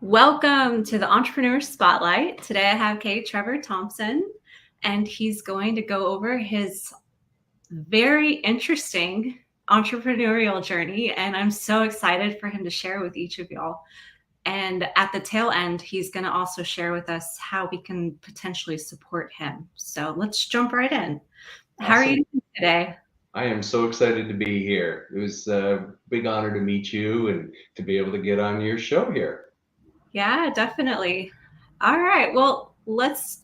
Welcome to the Entrepreneur Spotlight. Today I have Trevor Thompson, and he's going to go over his very interesting entrepreneurial journey. And I'm so excited for him to share with each of y'all. And at the tail end, he's going to also share with us how we can potentially support him. So let's jump right in. How are Awesome. you doing today? I am so excited to be here. It was a big honor to meet you and to be able to get on your show here. Yeah, definitely. All right. Well, let's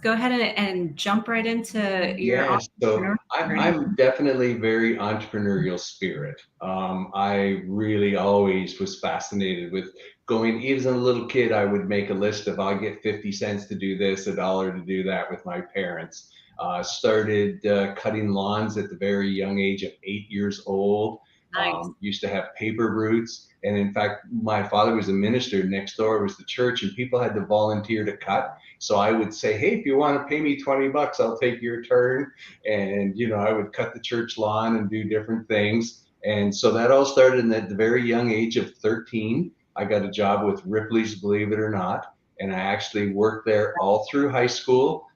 go ahead and jump right into your Yeah, so entrepreneurial journey. I'm definitely very entrepreneurial spirit. I really always was fascinated with going, even as a little kid, I would make a list of I'll get 50 cents to do this, a dollar to do that with my parents. Started cutting lawns at the very young age of 8 years old. Nice. Used to have paper routes. And in fact, my father was a minister. Next door was the church, and people had to volunteer to cut. So I would say, hey, if you want to pay me 20 bucks, I'll take your turn. And, I would cut the church lawn and do different things. And so that all started at the very young age of 13. I got a job with Ripley's, believe it or not. And I actually worked there all through high school,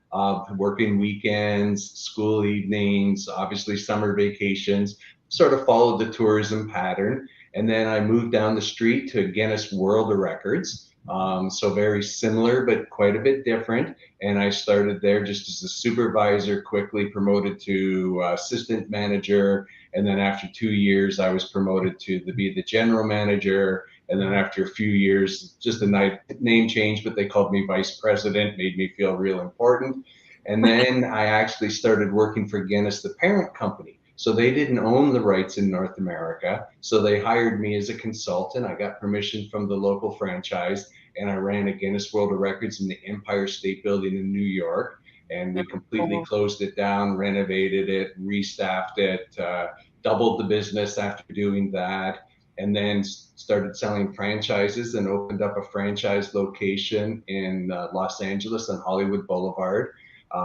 working weekends, school evenings, obviously summer vacations, sort of followed the tourism pattern. And then I moved down the street to Guinness World of Records. So very similar, but quite a bit different. And I started there just as a supervisor, quickly promoted to assistant manager. And then after 2 years, I was promoted to be the general manager. And then after a few years, just a name change, but they called me vice president, made me feel real important. And then I actually started working for Guinness, the parent company. So they didn't own the rights in North America. So they hired me as a consultant. I got permission from the local franchise, and I ran a Guinness World of Records in the Empire State Building in New York. And we completely Cool. closed it down, renovated it, restaffed it, doubled the business after doing that, and then started selling franchises and opened up a franchise location in Los Angeles on Hollywood Boulevard.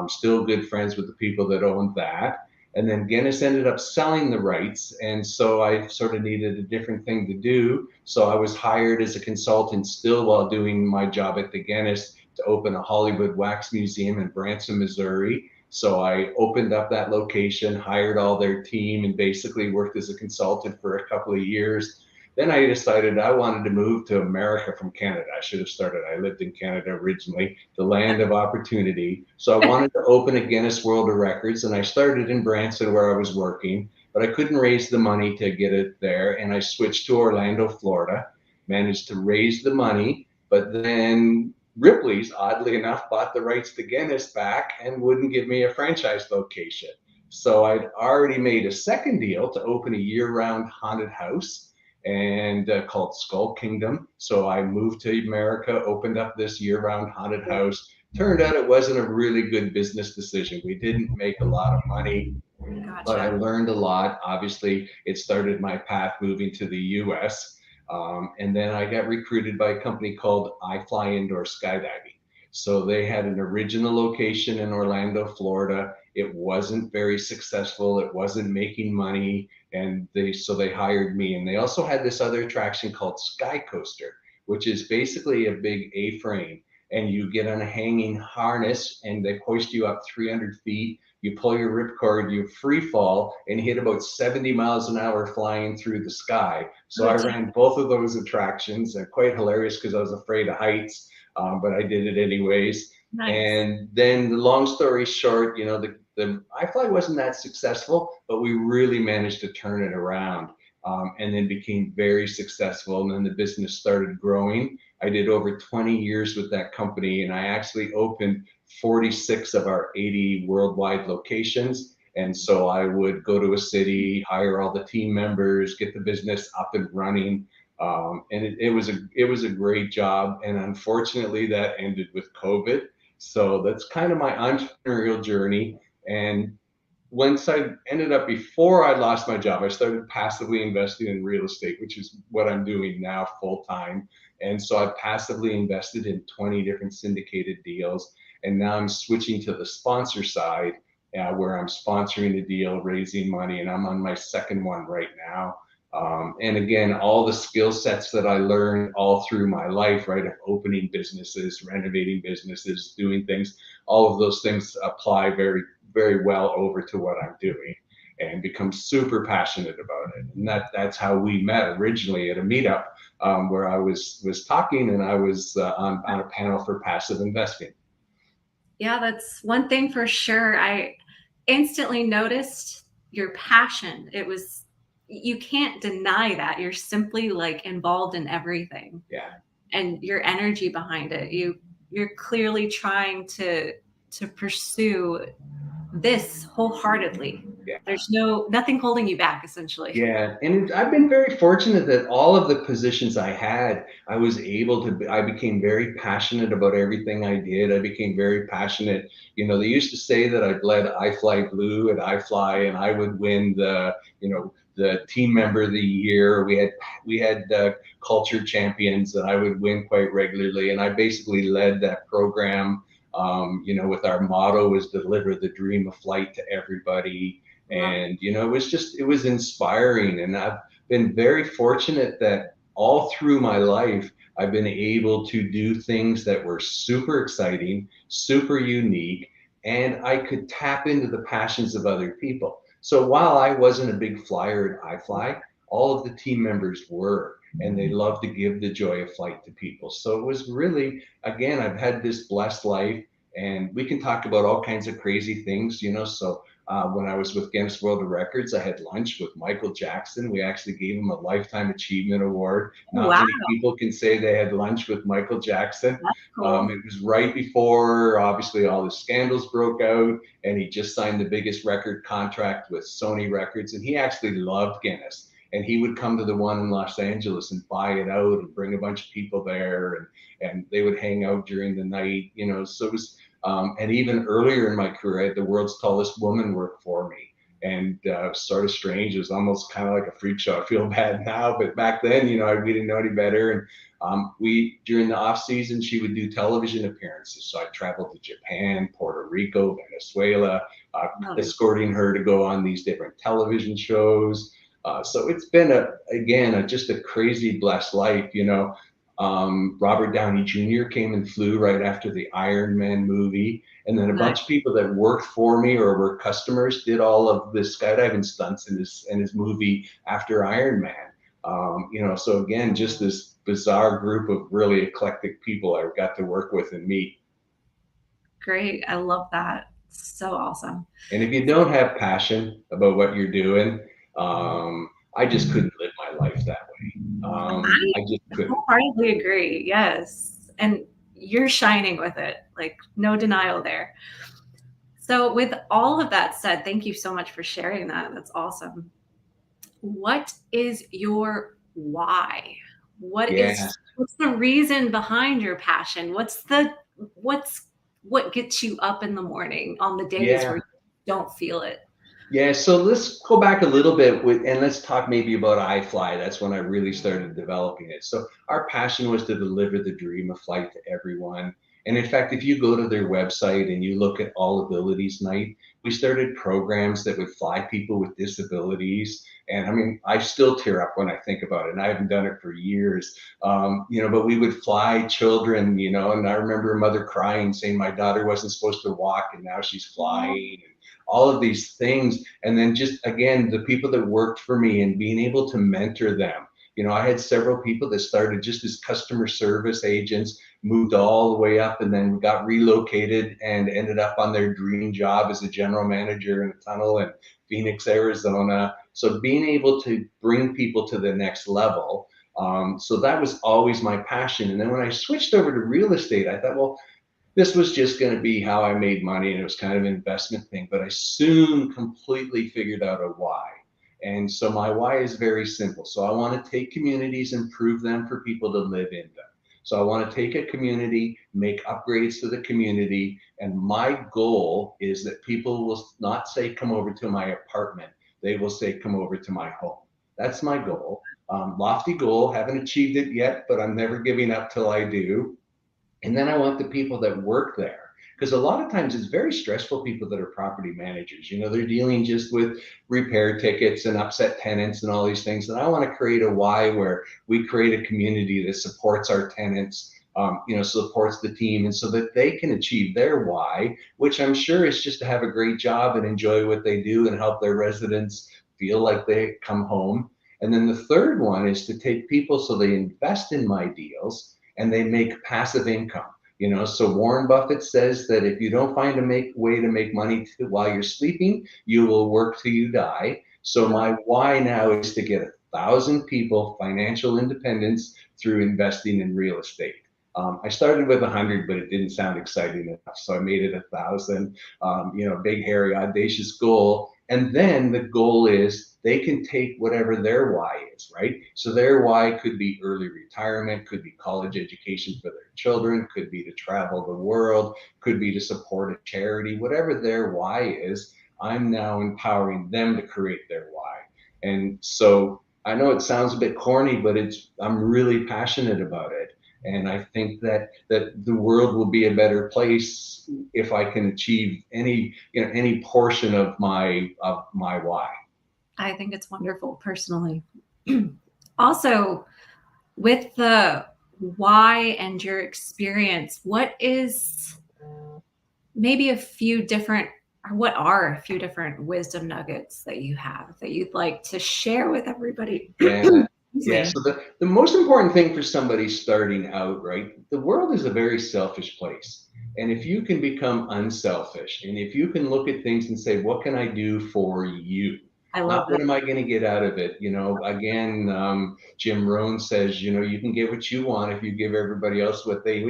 Still good friends with the people that owned that. And then Guinness ended up selling the rights. And so I sort of needed a different thing to do. So I was hired as a consultant still while doing my job at the Guinness to open a Hollywood wax museum in Branson, Missouri. So I opened up that location, hired all their team, and basically worked as a consultant for a couple of years. Then I decided I wanted to move to America from Canada. I should have started. I lived in Canada originally, the land of opportunity. So I wanted to open a Guinness World of Records, and I started in Branson where I was working, but I couldn't raise the money to get it there. And I switched to Orlando, Florida, managed to raise the money, but then Ripley's, oddly enough, bought the rights to Guinness back and wouldn't give me a franchise location. So I'd already made a second deal to open a year-round haunted house and called Skull Kingdom. So I moved to America, opened up this year-round haunted house. Turned out it wasn't a really good business decision. We didn't make a lot of money, but I Gotcha. learned a lot. Obviously, it started my path moving to the US. And then I got recruited by a company called iFLY Indoor Skydiving. So they had an original location in Orlando, Florida. It wasn't very successful. It wasn't making money. And they hired me. And they also had this other attraction called Sky Coaster, which is basically a big A-frame. And you get on a hanging harness and they hoist you up 300 feet. You pull your ripcord, you free fall, and hit about 70 miles an hour flying through the sky. So Oh, I gee, ran both of those attractions, and quite hilarious because I was afraid of heights, but I did it anyways. nice. And then, the long story short, the iFly wasn't that successful, but we really managed to turn it around. And then became very successful. And then the business started growing. I did over 20 years with that company, and I actually opened 46 of our 80 worldwide locations. And so I would go to a city, hire all the team members, get the business up and running. And it was a great job. And unfortunately, that ended with COVID. So that's kind of my entrepreneurial journey. And once I ended up, before I lost my job, I started passively investing in real estate, which is what I'm doing now full time. And so I passively invested in 20 different syndicated deals. And now I'm switching to the sponsor side, where I'm sponsoring a deal, raising money, and I'm on my second one right now. And again, all the skill sets that I learned all through my life, right, of opening businesses, renovating businesses, doing things, all of those things apply very, very well over to what I'm doing, and become super passionate about it. And that's how we met originally at a meetup, where I was talking, and I was on a panel for passive investing. Yeah, that's one thing for sure. I instantly noticed your passion. It was, you can't deny that. You're simply like involved in everything, Yeah. and your energy behind it. You're clearly trying to pursue this wholeheartedly. Yeah. There's nothing holding you back, essentially. Yeah, and I've been very fortunate that all of the positions I had, I was able to, I became very passionate about everything I did. I became very passionate. You know, they used to say that I'd led iFLY Blue at iFLY, and I would win the, you know, the team member of the year. We had culture champions that I would win quite regularly, and I basically led that program. You know, with our motto was deliver the dream of flight to everybody. Love And you know, it was inspiring, and I've been very fortunate that all through my life I've been able to do things that were super exciting, super unique, and I could tap into the passions of other people. So while I wasn't a big flyer at iFly, all of the team members were, and they love to give the joy of flight to people. So it was really, again, I've had this blessed life, and we can talk about all kinds of crazy things, you know. So when I was with Guinness World Records, I had lunch with Michael Jackson. We actually gave him a Lifetime Achievement Award. it. Not Wow, many people can say they had lunch with Michael Jackson. that's cool. It was right before, obviously, all the scandals broke out, and he just signed the biggest record contract with Sony Records, and he actually loved Guinness. And he would come to the one in Los Angeles and buy it out and bring a bunch of people there, and they would hang out during the night, you know. So it was, and even earlier in my career, I had the world's tallest woman work for me. And sort of strange. It was almost kind of like a freak show. I feel bad now, but back then, you know, we didn't know any better. And during the off season, she would do television appearances. So I traveled to Japan, Puerto Rico, Venezuela, Love escorting her to go on these different television shows. So it's been just a crazy blessed life, you know. Robert Downey Jr. came and flew right after the Iron Man movie. And then a Nice. bunch of people that worked for me or were customers did all of the skydiving stunts in his movie after Iron Man. You know, so again, just this bizarre group of really eclectic people I got to work with and meet. Great. I love that. So awesome. And if you don't have passion about what you're doing, I just couldn't live my life that way. I I just couldn't. wholeheartedly agree. Yes. And you're shining with it. Like, no denial there. So, with all of that said, thank you so much for sharing that. That's awesome. What is your why? Yeah. What's the reason behind your passion? What gets you up in the morning on the days Yeah. where you don't feel it? Yeah, so let's go back a little bit and let's talk maybe about iFly. That's when I really started developing it. So our passion was to deliver the dream of flight to everyone. And in fact, if you go to their website and you look at All Abilities Night, we started programs that would fly people with disabilities. And I mean, I still tear up when I think about it, and I haven't done it for years. You know, but we would fly children, you know, and I remember a mother crying saying my daughter wasn't supposed to walk and now she's flying. All of these things. And then just again, the people that worked for me and being able to mentor them. You know, I had several people that started just as customer service agents, moved all the way up, and then got relocated and ended up on their dream job as a general manager in a tunnel in Phoenix, Arizona. So being able to bring people to the next level. So that was always my passion. And then when I switched over to real estate, I thought, well, this was just going to be how I made money, and it was kind of an investment thing. But I soon completely figured out a why. And so my why is very simple. So I want to take communities and improve them for people to live in them. So I want to take a community, make upgrades to the community. And my goal is that people will not say, come over to my apartment. They will say, come over to my home. That's my goal. Lofty goal, haven't achieved it yet, but I'm never giving up till I do. And then I want the people that work there, because a lot of times it's very stressful people that are property managers. They're dealing just with repair tickets and upset tenants and all these things. And I want to create a why where we create a community that supports our tenants, supports the team, and so that they can achieve their why, which I'm sure is just to have a great job and enjoy what they do and help their residents feel like they come home. And then the third one is to take people so they invest in my deals and they make passive income. So Warren Buffett says that if you don't find a way to make money while you're sleeping, you will work till you die. So my why now is to get 1,000 people financial independence through investing in real estate. I started with 100, but it didn't sound exciting enough, so I made it 1,000. Big, hairy, audacious goal. And then the goal is they can take whatever their why is, right? So their why could be early retirement, could be college education for their children, could be to travel the world, could be to support a charity, whatever their why is. I'm now empowering them to create their why. And so I know it sounds a bit corny, but I'm really passionate about it. And I think that the world will be a better place if I can achieve any portion of my why. I think it's wonderful personally. Also, with the why and your experience, what is maybe what are a few different wisdom nuggets that you have that you'd like to share with everybody? Yeah. So the most important thing for somebody starting out, right? The world is a very selfish place. And if you can become unselfish and if you can look at things and say, what can I do for you? I love Not that. what am I going to get out of it? Again, Jim Rohn says, you can get what you want if you give everybody else what they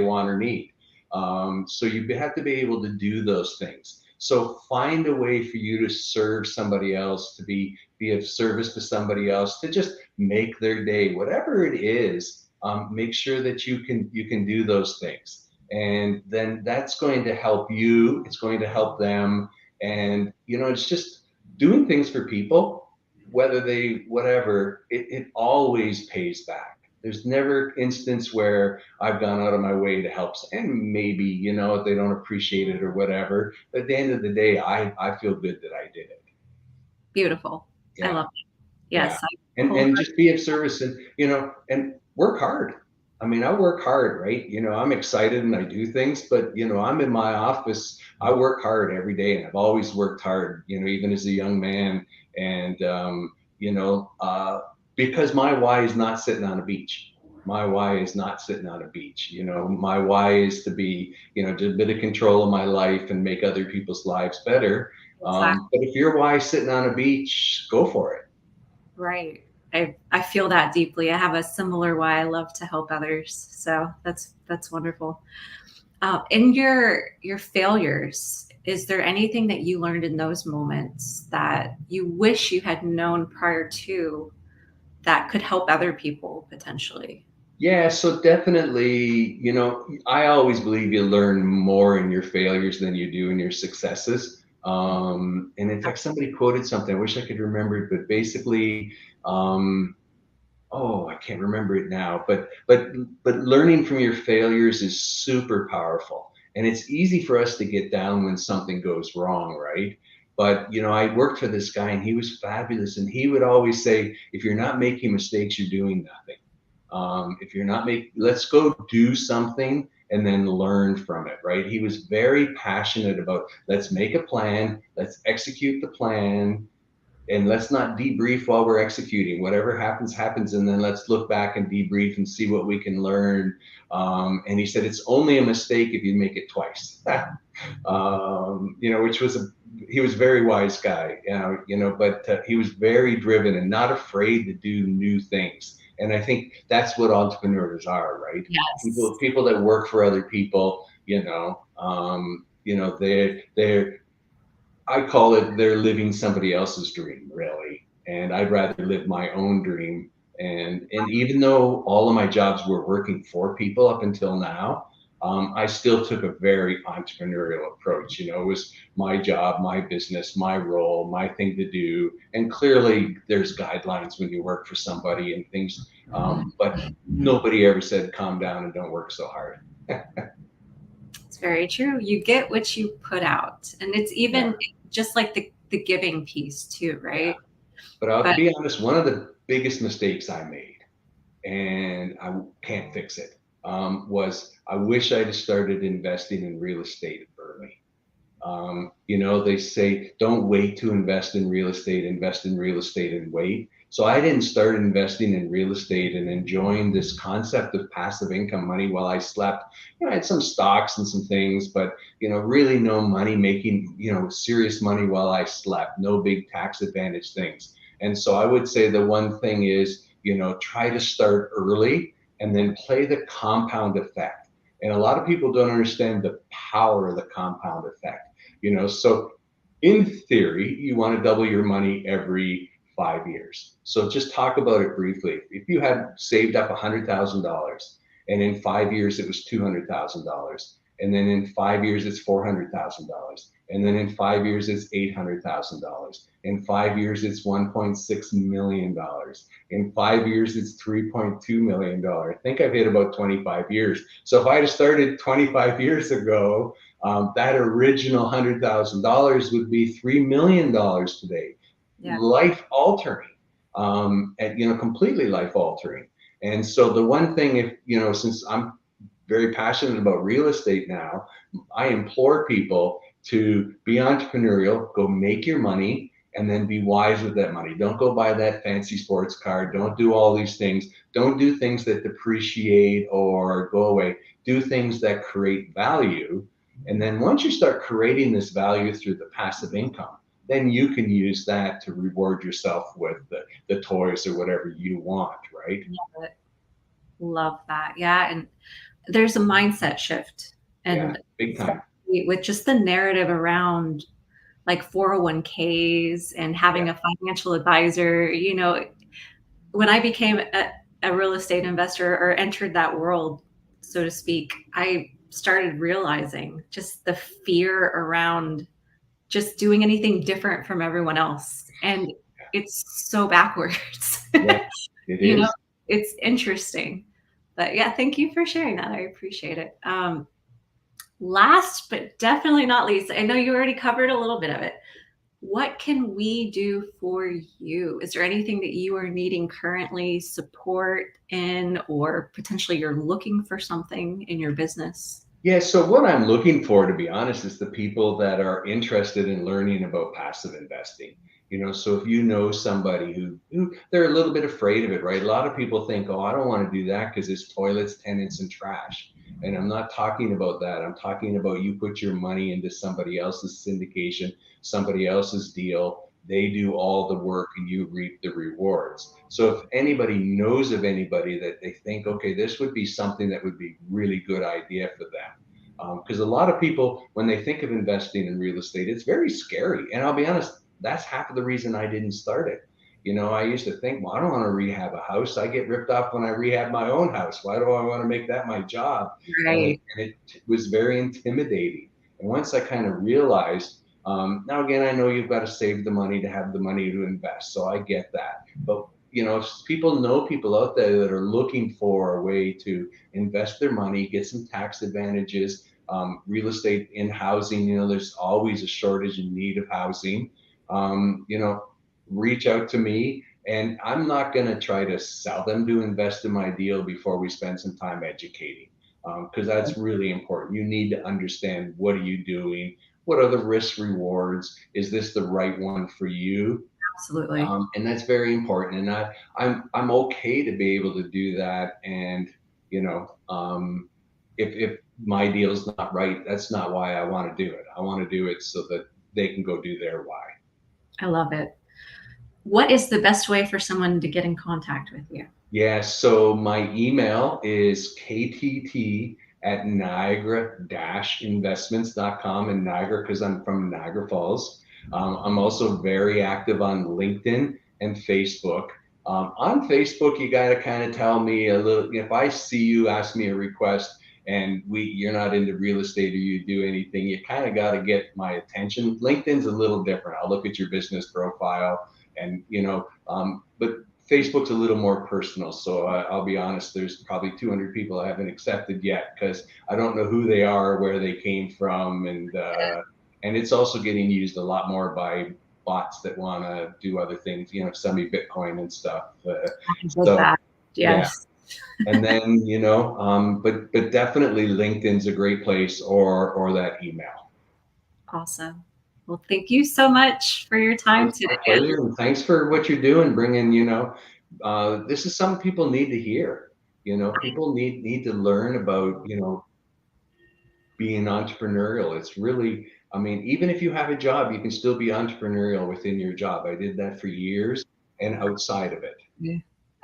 want or need. So you have to be able to do those things. So find a way for you to serve somebody else, to be of service to somebody else, to just make their day, whatever it is. Make sure that you can do those things, and then that's going to help you. It's going to help them, and it's just doing things for people, whether it always pays back. There's never instance where I've gone out of my way to help, and maybe, they don't appreciate it or whatever. But at the end of the day, I feel good that I did it. Beautiful. Yeah. I love it. Yes. Yeah. And just be of service and work hard. I mean, I work hard, right? I'm excited and I do things, but I'm in my office. I work hard every day, and I've always worked hard, even as a young man. And because my why is not sitting on a beach. My why is not sitting on a beach. My why is to be, just a bit of control of my life and make other people's lives better. Exactly. But if your why is sitting on a beach, go for it. Right. I feel that deeply. I have a similar why. I love to help others. So that's wonderful. In your failures, is there anything that you learned in those moments that you wish you had known prior to that could help other people potentially? Yeah, so definitely, I always believe you learn more in your failures than you do in your successes. And in fact, somebody quoted something. I wish I could remember it, but basically, I can't remember it now. But learning from your failures is super powerful, and it's easy for us to get down when something goes wrong, right? But I worked for this guy, and he was fabulous, and he would always say, if you're not making mistakes, you're doing nothing. If you're not let's go do something and then learn from it, right? He was very passionate about, let's make a plan, let's execute the plan, and let's not debrief while we're executing. Whatever happens, happens, and then let's look back and debrief and see what we can learn. And he said, it's only a mistake if you make it twice. Which he was a very wise guy, but he was very driven and not afraid to do new things. And I think that's what entrepreneurs are, right? Yes. People that work for other people, I call it, they're living somebody else's dream, really. And I'd rather live my own dream. And even though all of my jobs were working for people up until now, I still took a very entrepreneurial approach. It was my job, my business, my role, my thing to do. And clearly there's guidelines when you work for somebody and things, but nobody ever said, calm down and don't work so hard. It's very true. You get what you put out. And it's Yeah, even just like the giving piece too, yeah. right? But I'll But be honest, one of the biggest mistakes I made, and I can't fix it, was I wish I'd started investing in real estate early. They say don't wait to invest in real estate and wait. So I didn't start investing in real estate and enjoying this concept of passive income money while I slept. I had some stocks and some things, but really no money making, serious money while I slept, no big tax advantage things. And so I would say the one thing is, try to start early and then play the compound effect. And a lot of people don't understand the power of the compound effect. So in theory, you want to double your money every 5 years. So just talk about it briefly. If you had saved up $100,000 and in 5 years it was $200,000, and then in 5 years it's $400,000, and then in 5 years it's $800,000, in 5 years it's $1.6 million, in 5 years it's $3.2 million. I think I've hit about 25 years. So if I had started 25 years ago, that original $100,000 would be $3 million today. yeah, Life altering, and completely life altering. And so the one thing, if since I'm very passionate about real estate now, I implore people to be entrepreneurial, go make your money, and then be wise with that money. Don't go buy that fancy sports car. Don't do all these things. Don't do things that depreciate or go away. Do things that create value. And then once you start creating this value through the passive income, then you can use that to reward yourself with the toys or whatever you want, right? love it. Love that. Yeah. And there's a mindset shift. Yeah, And big time. especially with just the narrative around like 401ks and Yeah, having a financial advisor, when I became a real estate investor or entered that world, so to speak, I started realizing just the fear around just doing anything different from everyone else. And it's so backwards. yeah, it you know, is. it's interesting. But yeah, thank you for sharing that. I appreciate it. Last but definitely not least, I know you already covered a little bit of it. What can we do for you? Is there anything that you are needing currently support in, or potentially you're looking for something in your business? Yeah, so what I'm looking for, to be honest, is the people that are interested in learning about passive investing. So if you know somebody who they're a little bit afraid of it, right? A lot of people think, oh, I don't want to do that because it's toilets, tenants, and trash. And I'm not talking about that. I'm talking about you put your money into somebody else's syndication, somebody else's deal. They do all the work and you reap the rewards. So if anybody knows of anybody that they think, okay, this would be something that would be really good idea for them. Because a lot of people, when they think of investing in real estate, it's very scary. And I'll be honest, that's half of the reason I didn't start it. I used to think, well, I don't want to rehab a house. I get ripped off when I rehab my own house. Why do I want to make that my job? And Right. it was very intimidating. And once I kind of realized, now again, I know you've got to save the money to have the money to invest. So I get that. But if people know people out there that are looking for a way to invest their money, get some tax advantages, real estate in housing, there's always a shortage in need of housing. Reach out to me, and I'm not going to try to sell them to invest in my deal before we spend some time educating, because that's really important. You need to understand, what are you doing? What are the risk rewards? Is this the right one for you? Absolutely. And that's very important. And I'm okay to be able to do that. And if my deal's not right, that's not why I want to do it. I want to do it so that they can go do their why. I love it. What is the best way for someone to get in contact with you? Yeah, so my email is ktt at niagara-investments.com, and Niagara because I'm from Niagara Falls. I'm also very active on LinkedIn and Facebook. On Facebook, you got to kind of tell me a little, if I see you ask me a request and you're not into real estate or you do anything, you kind of got to get my attention. LinkedIn's a little different. I'll look at your business profile and, but Facebook's a little more personal, so I'll be honest, there's probably 200 people I haven't accepted yet because I don't know who they are, where they came from, and it's also getting used a lot more by bots that want to do other things, you know, send me Bitcoin and stuff. So yeah, Yes. and then you know, but definitely LinkedIn's a great place, or that email. Awesome. Well, thank you so much for your time It's my today. pleasure, and thanks for what you're doing, bringing, you know, this is something people need to hear. You know, people need to learn about, you know, being entrepreneurial. It's really, I mean, even if you have a job, you can still be entrepreneurial within your job. I did that for years and outside of it. Yeah,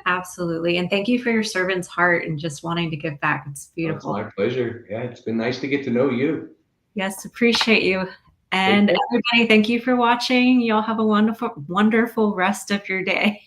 absolutely. And thank you for your servant's heart and just wanting to give back. It's Oh, it's beautiful. my pleasure. Yeah, it's been nice to get to know you. Yes, appreciate you. Take And care. everybody, thank you for watching. Y'all have a wonderful, wonderful rest of your day.